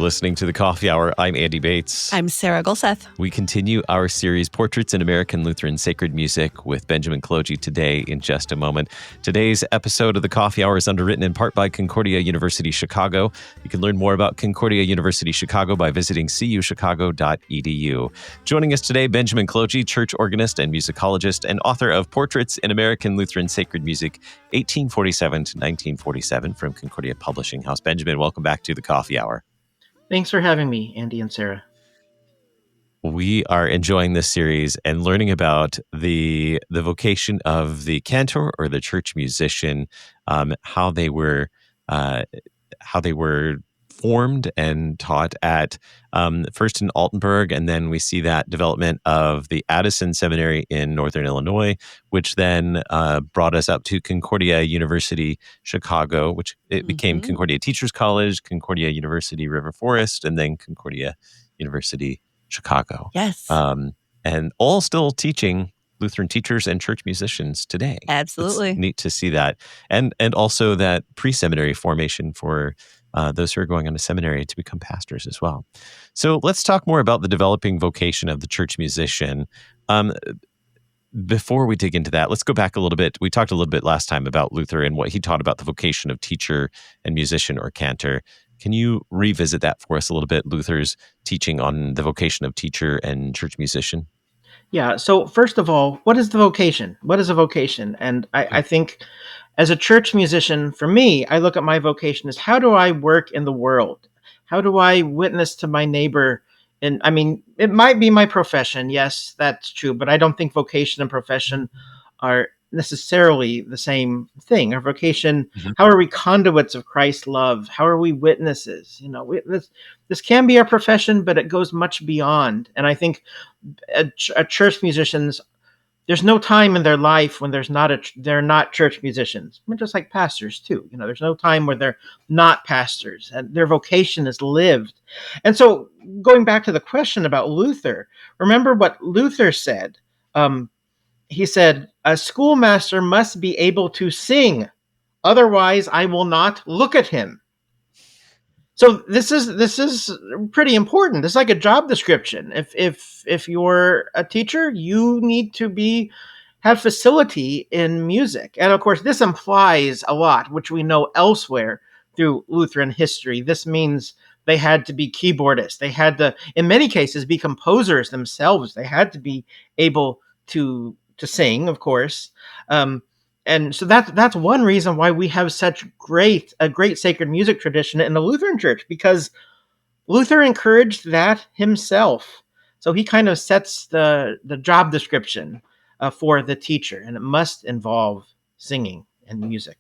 listening to The Coffee Hour. I'm Andy Bates. I'm Sarah Gulseth. We continue our series, Portraits in American Lutheran Sacred Music, with Benjamin Kolodziej today in just a moment. Today's episode of The Coffee Hour is underwritten in part by Concordia University Chicago. You can learn more about Concordia University Chicago by visiting cuchicago.edu. Joining us today, Benjamin Kolodziej, church organist and musicologist, and author of Portraits in American Lutheran Sacred Music, 1847 to 1947, from Concordia Publishing House. Benjamin, welcome back to The Coffee Hour. Thanks for having me, Andy and Sarah. We are enjoying this series and learning about the vocation of the cantor or the church musician, how they were formed and taught at first in Altenburg, and then we see that development of the Addison Seminary in Northern Illinois, which then brought us up to Concordia University Chicago, which it became Concordia Teachers College, Concordia University River Forest, and then Concordia University Chicago. Yes. And all still teaching Lutheran teachers and church musicians today. Absolutely. It's neat to see that. And also that pre-seminary formation for those who are going on to seminary to become pastors as well. So let's talk more about the developing vocation of the church musician. Before we dig into that, let's go back a little bit. We talked a little bit last time about Luther and what he taught about the vocation of teacher and musician or cantor. Can you revisit that for us a little bit, Luther's teaching on the vocation of teacher and church musician? Yeah, so first of all, what is the vocation? What is a vocation? And I think as a church musician, for me, I look at my vocation as how do I work in the world? How do I witness to my neighbor? And I mean, it might be my profession. Yes, that's true. But I don't think vocation and profession are necessarily the same thing. Our vocation, how are we conduits of Christ's love? How are we witnesses? You know, this can be our profession, but it goes much beyond. And I think church musicians, there's no time in their life when they're not church musicians. I mean, just like pastors too. You know, there's no time where they're not pastors, and their vocation is lived. And so, going back to the question about Luther, remember what Luther said. He said, "A schoolmaster must be able to sing, otherwise I will not look at him." So this is pretty important. It's like a job description. If you're a teacher, you need to have facility in music. And of course, this implies a lot, which we know elsewhere through Lutheran history. This means they had to be keyboardists. They had to, in many cases, be composers themselves. They had to be able to sing, of course. And so that's one reason why we have such a great sacred music tradition in the Lutheran Church, because Luther encouraged that himself. So he kind of sets the job description for the teacher, and it must involve singing and music.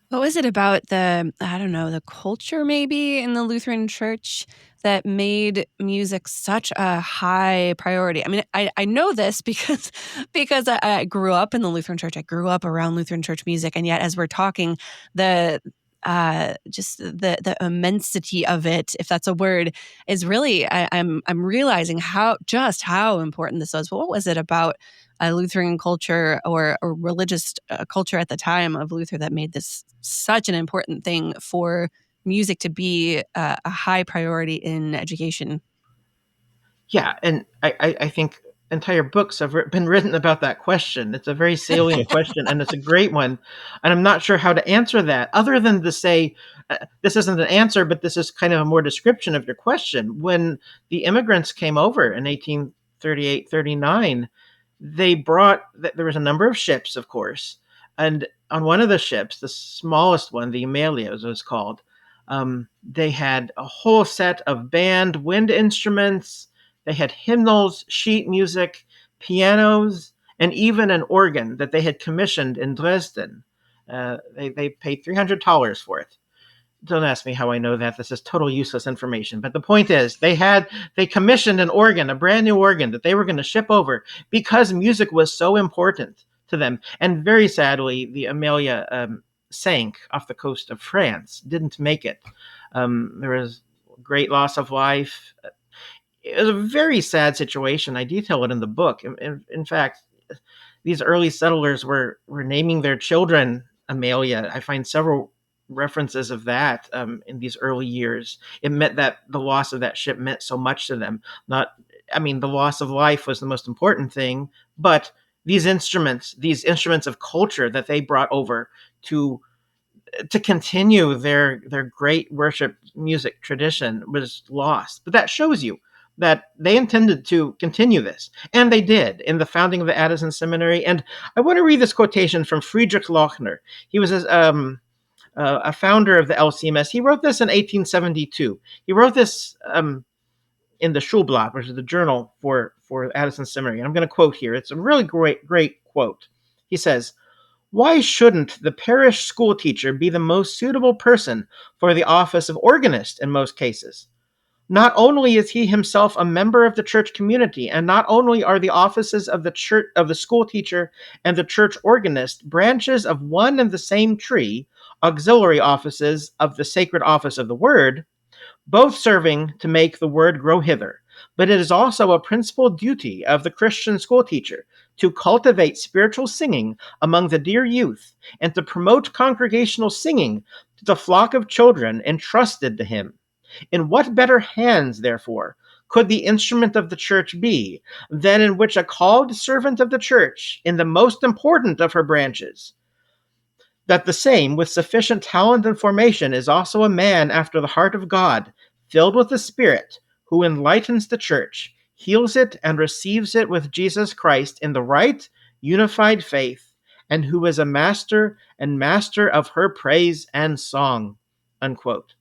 What was it about the culture maybe in the Lutheran Church that made music such a high priority? I mean, I know this because I grew up in the Lutheran Church. I grew up around Lutheran Church music, and yet as we're talking, the immensity of it, if that's a word, is really I'm realizing how important this was. But what was it about Lutheran culture or religious culture at the time of Luther that made this such an important thing for music to be a high priority in education? Yeah, and I think entire books have been written about that question. It's a very salient question, and it's a great one. And I'm not sure how to answer that other than to say, this isn't an answer, but this is kind of a more description of your question. When the immigrants came over in 1838, 39, there was a number of ships, of course. And on one of the ships, the smallest one, the Amelia, as it was called, they had a whole set of wind instruments. They had hymnals, sheet music, pianos, and even an organ that they had commissioned in Dresden. They paid $300 for it. Don't ask me how I know that. This is total useless information. But the point is, they commissioned an organ, a brand new organ that they were going to ship over because music was so important to them. And very sadly, the Amelia sank off the coast of France, didn't make it. There was great loss of life. It was a very sad situation. I detail it in the book. In fact, these early settlers were naming their children Amelia. I find several references of that in these early years. It meant that the loss of that ship meant so much to them. The loss of life was the most important thing, but these instruments of culture that they brought over to continue their great worship music tradition was lost. But that shows you that they intended to continue this, and they did in the founding of the Addison Seminary. And I want to read this quotation from Friedrich Lochner. He was a founder of the LCMS. He wrote this in 1872. He wrote this in the Schulblatt, which is the journal for Addison Seminary. And I'm going to quote here. It's a really great quote. He says, "Why shouldn't the parish school teacher be the most suitable person for the office of organist in most cases? Not only is he himself a member of the church community, and not only are the offices of the church, of the school teacher and the church organist, branches of one and the same tree, auxiliary offices of the sacred office of the word, both serving to make the word grow hither, but it is also a principal duty of the Christian school teacher to cultivate spiritual singing among the dear youth, and to promote congregational singing to the flock of children entrusted to him. In what better hands, therefore, could the instrument of the church be than in which a called servant of the church, in the most important of her branches, that the same, with sufficient talent and formation, is also a man after the heart of God, filled with the Spirit, who enlightens the church, heals it, and receives it with Jesus Christ in the right, unified faith, and who is a master of her praise and song." Unquote.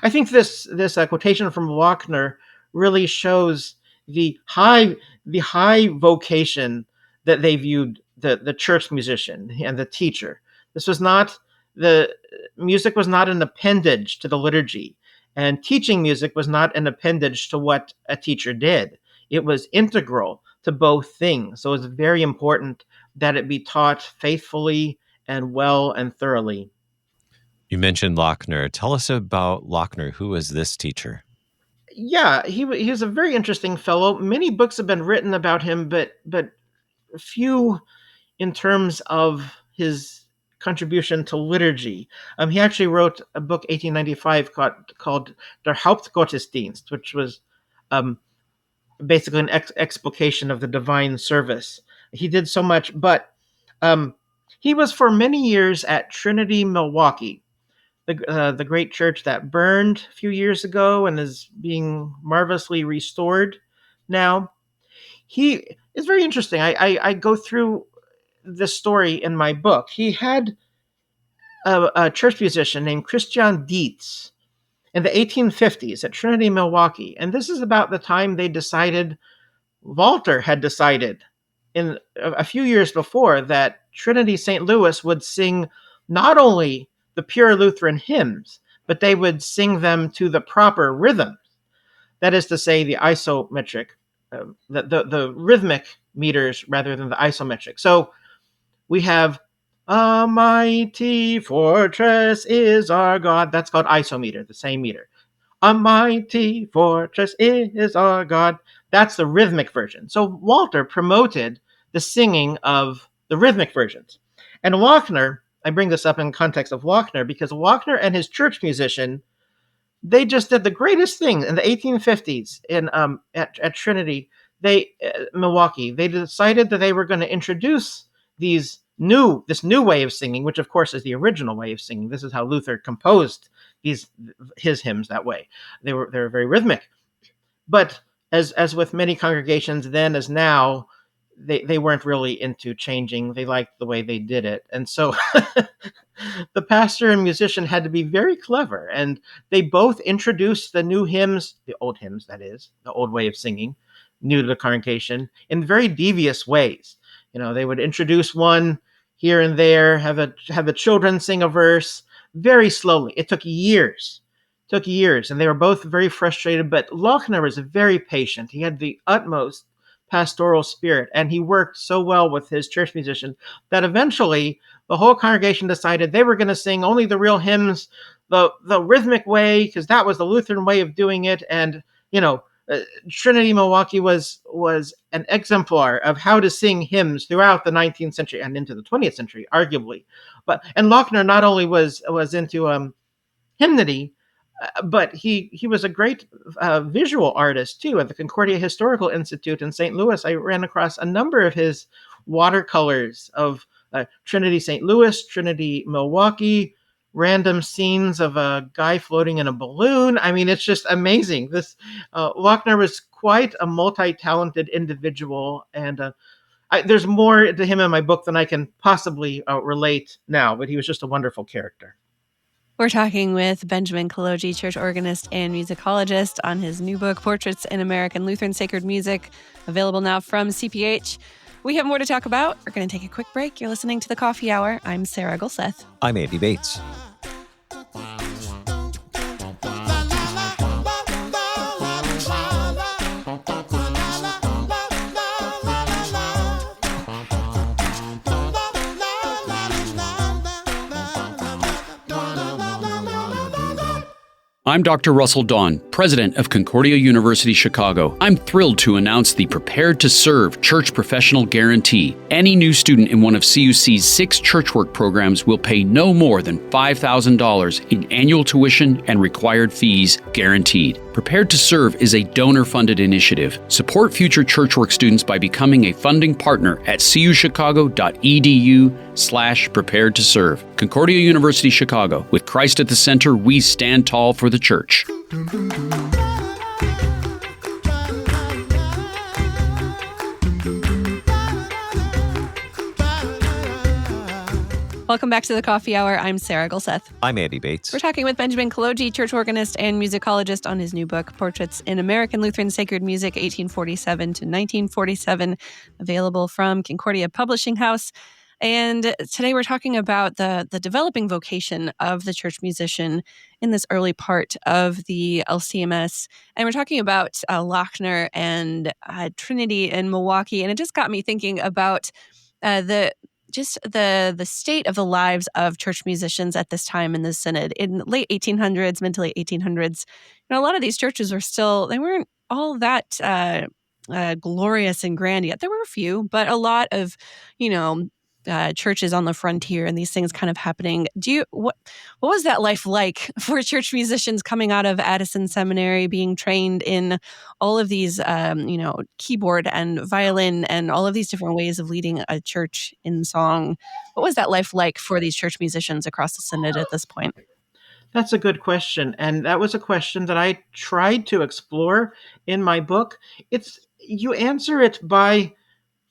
I think this quotation from Lochner really shows the high vocation that they viewed the church musician and the teacher. The music was not an appendage to the liturgy, and teaching music was not an appendage to what a teacher did. It was integral to both things. So it's very important that it be taught faithfully and well and thoroughly. You mentioned Lochner. Tell us about Lochner. Who was this teacher? Yeah, he was a very interesting fellow. Many books have been written about him, but few in terms of his contribution to liturgy. He actually wrote a book, 1895, called Der Hauptgottesdienst, which was basically an explication of the divine service. He did so much, but he was for many years at Trinity, Milwaukee, the great church that burned a few years ago and is being marvelously restored now. It's very interesting. I go through this story in my book. He had a church musician named Christian Dietz in the 1850s at Trinity, Milwaukee. And this is about the time Walter had decided in a few years before that Trinity St. Louis would sing not only the pure Lutheran hymns, but they would sing them to the proper rhythm. That is to say, the isometric, the rhythmic meters rather than the isometric. So we have "A mighty fortress is our God." That's called isometer, the same meter. "A mighty fortress is our God." That's the rhythmic version. So Walter promoted the singing of the rhythmic versions. And Lochner, I bring this up in context of Lochner because Lochner and his church musician, they just did the greatest thing in the 1850s at Trinity, Milwaukee. They decided that they were going to introduce this new way of singing, which of course is the original way of singing. This is how Luther composed his hymns that way. They were very rhythmic. But as with many congregations then as now, they weren't really into changing. They liked the way they did it. And so the pastor and musician had to be very clever. And they both introduced the new hymns, the old hymns, that is, the old way of singing, new to the congregation, in very devious ways. They would introduce one here and there, have the children sing a verse very slowly. It took years, and they were both very frustrated. But Lochner was very patient. He had the utmost pastoral spirit, and he worked so well with his church musician that eventually the whole congregation decided they were going to sing only the real hymns, the rhythmic way, because that was the Lutheran way of doing it. And Trinity Milwaukee was an exemplar of how to sing hymns throughout the 19th century and into the 20th century, arguably. And Lochner not only was into hymnody, but he was a great visual artist too. At the Concordia Historical Institute in St. Louis, I ran across a number of his watercolors of Trinity St. Louis, Trinity Milwaukee, random scenes of a guy floating in a balloon. I mean, it's just amazing. This Lochner was quite a multi-talented individual, and there's more to him in my book than I can possibly relate now, but he was just a wonderful character. We're talking with Benjamin Kolodziej, church organist and musicologist, on his new book, Portraits in American Lutheran Sacred Music, available now from CPH. We have more to talk about. We're going to take a quick break. You're listening to The Coffee Hour. I'm Sarah Gulseth. I'm Andy Bates. I'm Dr. Russell Dawn, president of Concordia University Chicago. I'm thrilled to announce the Prepared to Serve Church Professional Guarantee. Any new student in one of CUC's 6 church work programs will pay no more than $5,000 in annual tuition and required fees guaranteed. Prepared to Serve is a donor-funded initiative. Support future church work students by becoming a funding partner at cuchicago.edu/prepared to serve. Concordia University Chicago. With Christ at the center, we stand tall for the church. Welcome back to The Coffee Hour. I'm Sarah Gulseth. I'm Andy Bates. We're talking with Benjamin Kolodziej, church organist and musicologist, on his new book, Portraits in American Lutheran Sacred Music, 1847 to 1947, available from Concordia Publishing House. And today we're talking about the developing vocation of the church musician in this early part of the LCMS. And we're talking about Lochner and Trinity in Milwaukee. And it just got me thinking about the state of the lives of church musicians at this time in the Synod. In the late 1800s, mid to late 1800s, a lot of these churches they weren't all that glorious and grand yet. There were a few, but a lot of, churches on the frontier and these things kind of happening. What was that life like for church musicians coming out of Addison Seminary, being trained in all of these, keyboard and violin and all of these different ways of leading a church in song? What was that life like for these church musicians across the Synod at this point? That's a good question. And that was a question that I tried to explore in my book. You answer it by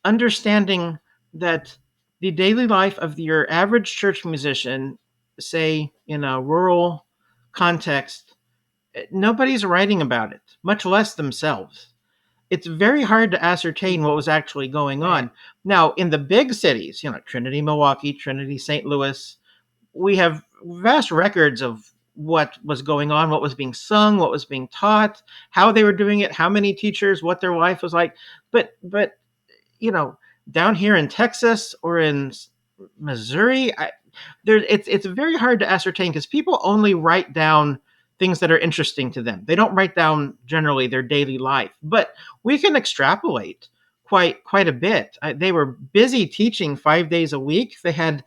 understanding that the daily life of your average church musician, say in a rural context, nobody's writing about it, much less themselves. It's very hard to ascertain what was actually going on. Now, in the big cities, Trinity, Milwaukee, Trinity, St. Louis, we have vast records of what was going on, what was being sung, what was being taught, how they were doing it, how many teachers, what their life was like. But down here in Texas or in Missouri, it's very hard to ascertain because people only write down things that are interesting to them. They don't write down generally their daily life, but we can extrapolate quite a bit. They were busy teaching 5 days a week. They had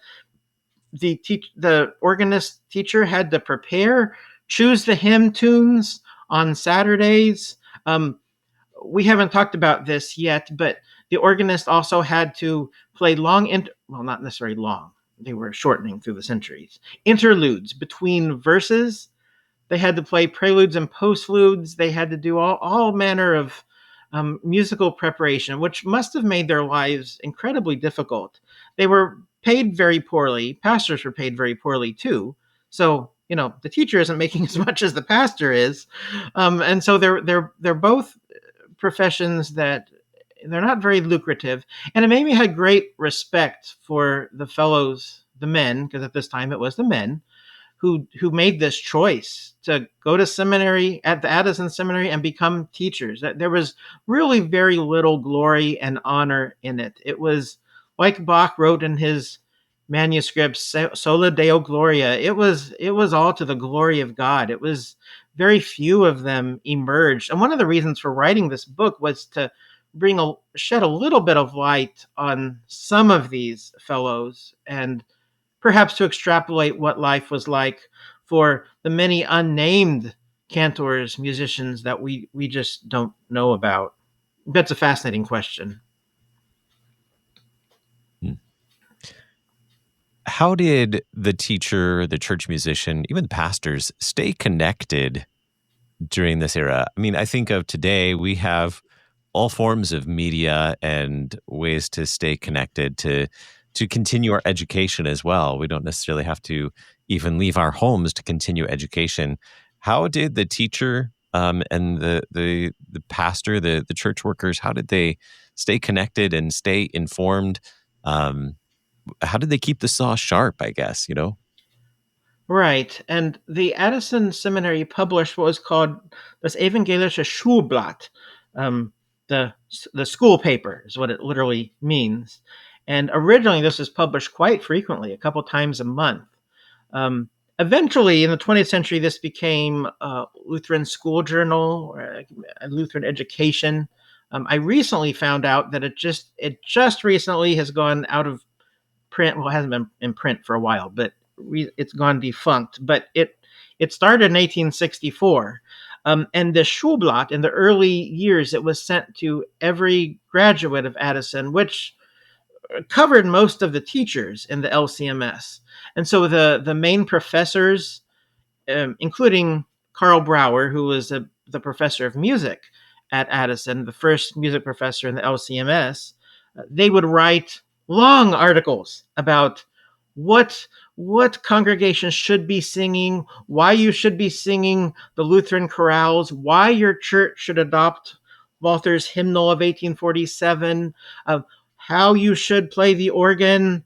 the organist teacher had to choose the hymn tunes on Saturdays. We haven't talked about this yet, but the organist also had to play not necessarily long. They were shortening through the centuries. Interludes between verses. They had to play preludes and postludes. They had to do all manner of musical preparation, which must have made their lives incredibly difficult. They were paid very poorly. Pastors were paid very poorly too. So, the teacher isn't making as much as the pastor is. And so they're both professions that they're not very lucrative. And it made me have great respect for the fellows, the men, because at this time it was the men, who made this choice to go to seminary at the Addison Seminary and become teachers. There was really very little glory and honor in it. It was like Bach wrote in his manuscript, Sola Deo Gloria. It was all to the glory of God. It was very few of them emerged. And one of the reasons for writing this book was to shed a little bit of light on some of these fellows, and perhaps to extrapolate what life was like for the many unnamed cantors, musicians that we just don't know about. That's a fascinating question. How did the teacher, the church musician, even the pastors stay connected during this era? I mean, I think of today, we have all forms of media and ways to stay connected, to continue our education as well. We don't necessarily have to even leave our homes to continue education. How did the teacher and the pastor, the church workers, how did they stay connected and stay informed? How did they keep the saw sharp, I guess, Right. And the Addison Seminary published what was called das Evangelische Schulblatt. Um, the school paper is what it literally means. And originally, this was published quite frequently, a couple times a month. Eventually, in the 20th century, this became a Lutheran school journal, or a Lutheran education. I recently found out that it just recently has gone out of print. Well, it hasn't been in print for a while, but it's gone defunct. But it started in 1864. And the Schulblatt, in the early years, it was sent to every graduate of Addison, which covered most of the teachers in the LCMS. And so the main professors, including Karl Brauer, who was the professor of music at Addison, the first music professor in the LCMS, they would write long articles about what congregations should be singing, why you should be singing the Lutheran chorales, why your church should adopt Walther's hymnal of 1847, how you should play the organ.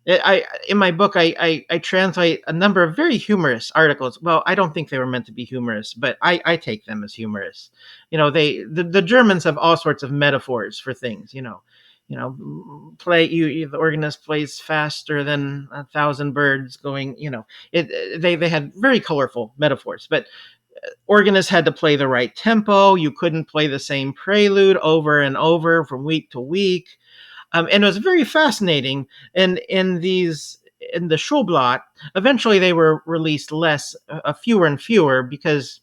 In my book, I translate a number of very humorous articles. Well, I don't think they were meant to be humorous, but I take them as humorous. The Germans have all sorts of metaphors for things. The organist plays faster than 1,000 birds going. They had very colorful metaphors, but organists had to play the right tempo. You couldn't play the same prelude over and over from week to week. And it was very fascinating. And in the Schulblatt, eventually they were released fewer and fewer, because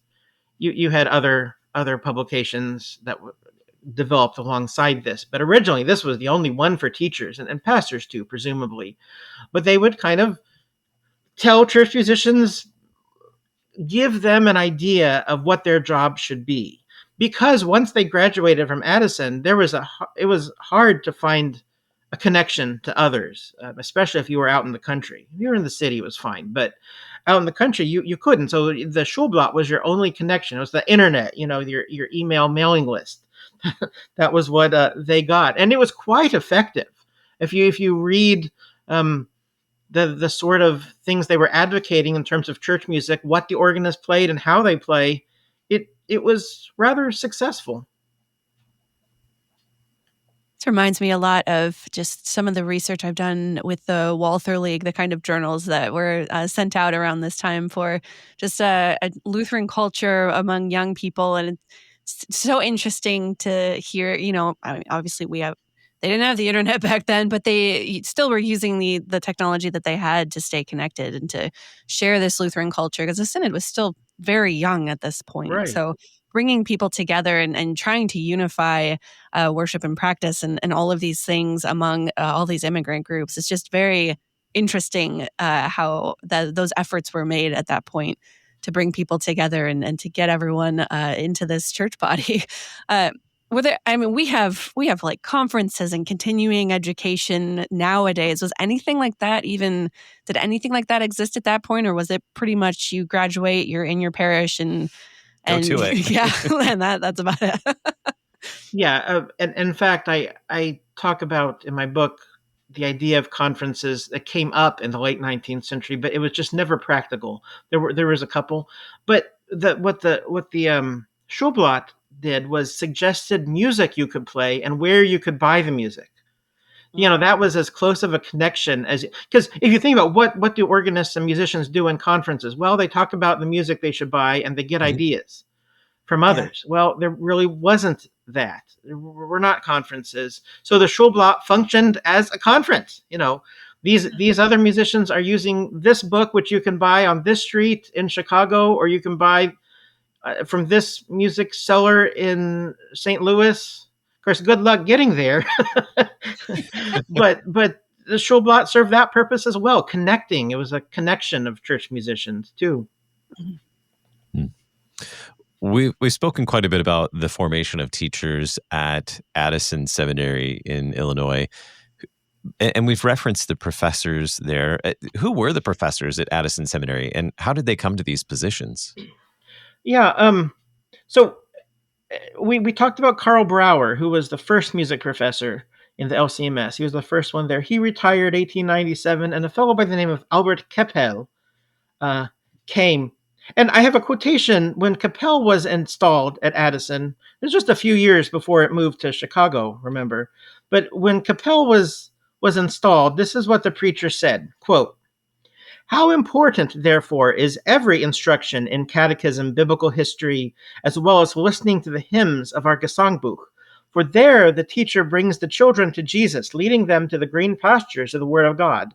you had other publications that developed alongside this. But originally, this was the only one for teachers and pastors too, presumably. But they would kind of tell church musicians, give them an idea of what their job should be. Because once they graduated from Addison, it was hard to find a connection to others, especially if you were out in the country. If you were in the city, it was fine, but out in the country, you couldn't. So the Schulblatt was your only connection. It was the internet, your email mailing list. That was what they got, and it was quite effective. If you read the sort of things they were advocating in terms of church music, what the organist played and how they play, it was rather successful. This reminds me a lot of just some of the research I've done with the Walther League, the kind of journals that were sent out around this time for just a Lutheran culture among young people. And it's so interesting to hear, I mean, obviously they didn't have the internet back then, but they still were using the technology that they had to stay connected and to share this Lutheran culture, because the Synod was still very young at this point. Right. So bringing people together and trying to unify worship and practice and all of these things among all these immigrant groups, it's just very interesting how those efforts were made at that point to bring people together and to get everyone into this church body. We have like conferences and continuing education nowadays. Did anything like that exist at that point? Or was it pretty much you graduate, you're in your parish and go to it? Yeah, and that's about it. Yeah. And in fact, I talk about in my book the idea of conferences that came up in the late 19th century, but it was just never practical. There was a couple, but what the Schulblatt did was suggested music you could play and where you could buy the music. That was as close of a connection as, because if you think about what do organists and musicians do in conferences? Well, they talk about the music they should buy and they get ideas from others. Well, there really wasn't that. There were not conferences. So the Schulblatt functioned as a conference. These other musicians are using this book, which you can buy on this street in Chicago, or you can buy from this music seller in St. Louis. Of course, good luck getting there. but the Schulblatt served that purpose as well, connecting. It was a connection of church musicians too. We've spoken quite a bit about the formation of teachers at Addison Seminary in Illinois, and we've referenced the professors there. Who were the professors at Addison Seminary, and how did they come to these positions? Yeah, so we talked about Karl Brauer, who was the first music professor in the LCMS. He was the first one there. He retired 1897, and a fellow by the name of Albert Keppel came. And I have a quotation. When Keppel was installed at Addison, it was just a few years before it moved to Chicago, remember. But when Keppel was installed, this is what the preacher said, quote, "How important, therefore, is every instruction in catechism, biblical history, as well as listening to the hymns of our Gesangbuch. For there the teacher brings the children to Jesus, leading them to the green pastures of the Word of God.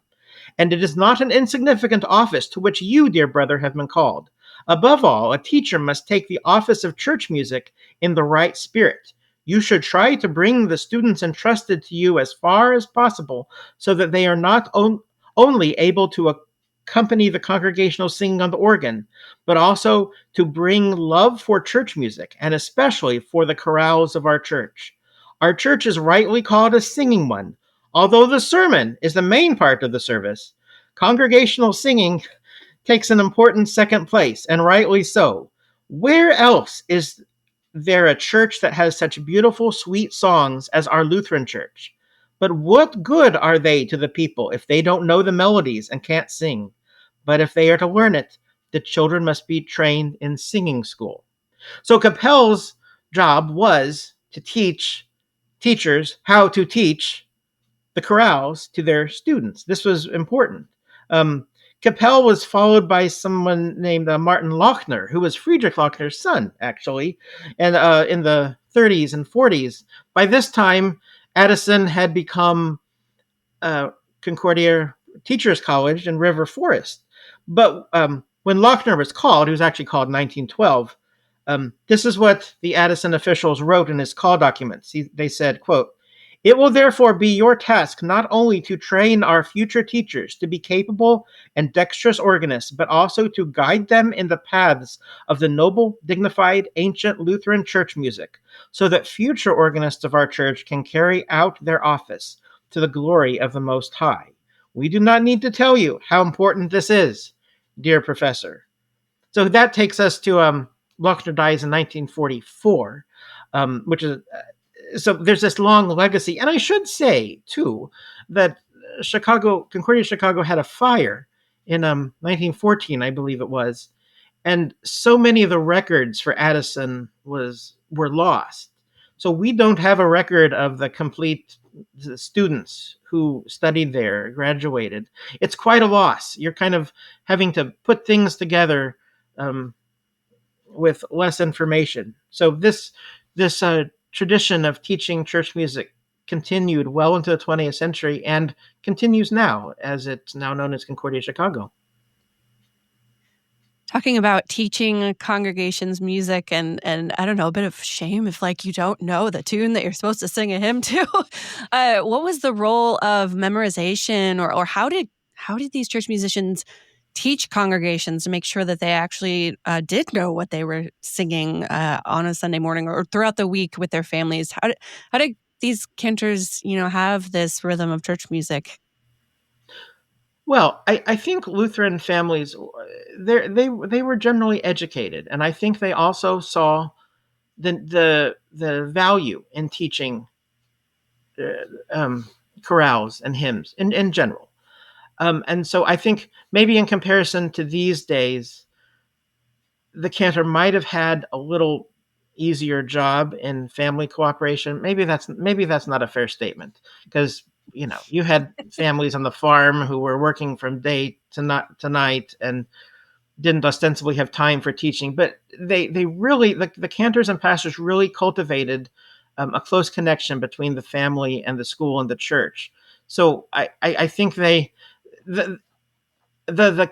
And it is not an insignificant office to which you, dear brother, have been called. Above all, a teacher must take the office of church music in the right spirit. You should try to bring the students entrusted to you as far as possible so that they are not only able to accompany the congregational singing on the organ, but also to bring love for church music, and especially for the chorales of our church. Our church is rightly called a singing one, although the sermon is the main part of the service. Congregational singing takes an important second place, and rightly so. Where else is there a church that has such beautiful, sweet songs as our Lutheran church? But what good are they to the people if they don't know the melodies and can't sing? But if they are to learn it, the children must be trained in singing school." So Keppel's job was to teach teachers how to teach the chorales to their students. This was important. Keppel was followed by someone named Martin Lochner, who was Friedrich Lochner's son, actually, and in the 30s and 40s. By this time, Addison had become Concordia Teachers College in River Forest. But when Lochner was called, he was actually called in 1912, this is what the Addison officials wrote in his call documents. They said, quote, "It will therefore be your task not only to train our future teachers to be capable and dexterous organists, but also to guide them in the paths of the noble, dignified, ancient Lutheran church music, so that future organists of our church can carry out their office to the glory of the Most High. We do not need to tell you how important this is, dear professor." So that takes us to Lochner dies in 1944, which is so there's this long legacy. And I should say, too, that Concordia Chicago had a fire in 1914, I believe it was. And so many of the records for Addison were lost. So we don't have a record of the complete students who studied there, graduated. It's quite a loss. You're kind of having to put things together with less information. So this tradition of teaching church music continued well into the 20th century and continues now, as it's now known as Concordia Chicago. Talking about teaching congregations music and I don't know, a bit of shame if you don't know the tune that you're supposed to sing a hymn to. What was the role of memorization, or how did these church musicians teach congregations to make sure that they actually did know what they were singing on a Sunday morning or throughout the week with their families? How did these cantors, have this rhythm of church music? Well, I think Lutheran families, they were generally educated, and I think they also saw the value in teaching chorales and hymns in general. And so I think maybe in comparison to these days, the cantor might have had a little easier job in family cooperation. Maybe that's not a fair statement, because you had families on the farm who were working from day to night and didn't ostensibly have time for teaching, but they really, the cantors and pastors really cultivated a close connection between the family and the school and the church. So I think the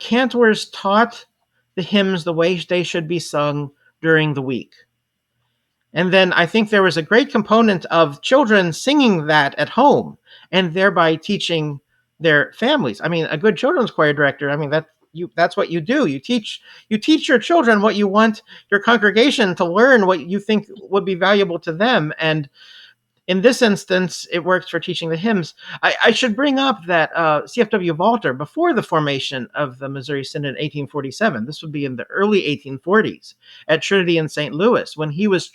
cantors taught the hymns the way they should be sung during the week. And then I think there was a great component of children singing that at home and thereby teaching their families. I mean, a good children's choir director, I mean, that's what you do. You teach your children what you want your congregation to learn, what you think would be valuable to them. And in this instance, it works for teaching the hymns. I should bring up that C.F.W. Walter, before the formation of the Missouri Synod in 1847, this would be in the early 1840s at Trinity in St. Louis, when he was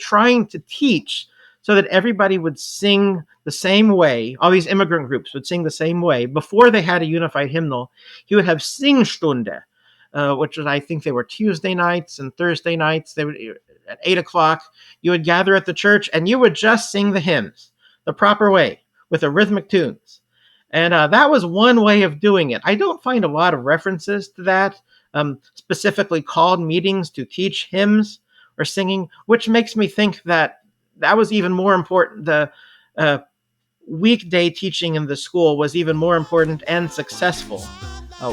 trying to teach so that everybody would sing the same way. All these immigrant groups would sing the same way. Before they had a unified hymnal, he would have Singstunde, which was, I think they were Tuesday nights and Thursday nights. They would, at 8 o'clock, you would gather at the church and you would just sing the hymns the proper way with the rhythmic tunes. And that was one way of doing it. I don't find a lot of references to that, specifically called meetings to teach hymns or singing, which makes me think that was even more important. The weekday teaching in the school was even more important and successful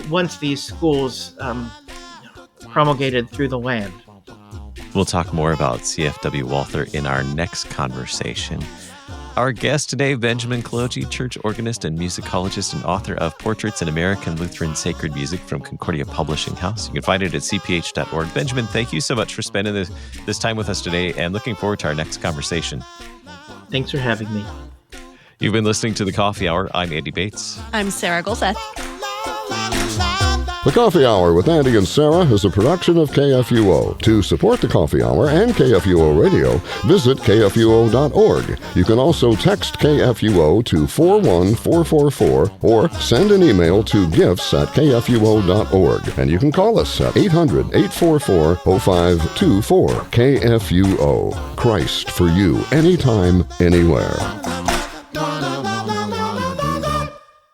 once these schools promulgated through the land. We'll talk more about C.F.W. Walther in our next conversation. Our guest today, Benjamin Kolodziej, church organist and musicologist and author of Portraits in American Lutheran Sacred Music from Concordia Publishing House. You can find it at cph.org. Benjamin, thank you so much for spending this time with us today, and looking forward to our next conversation. Thanks for having me. You've been listening to The Coffee Hour. I'm Andy Bates. I'm Sarah Golseth. The Coffee Hour with Andy and Sarah is a production of KFUO. To support The Coffee Hour and KFUO Radio, visit kfuo.org. You can also text KFUO to 41444 or send an email to gifts@kfuo.org. And you can call us at 800-844-0524. KFUO. Christ for you, anytime, anywhere.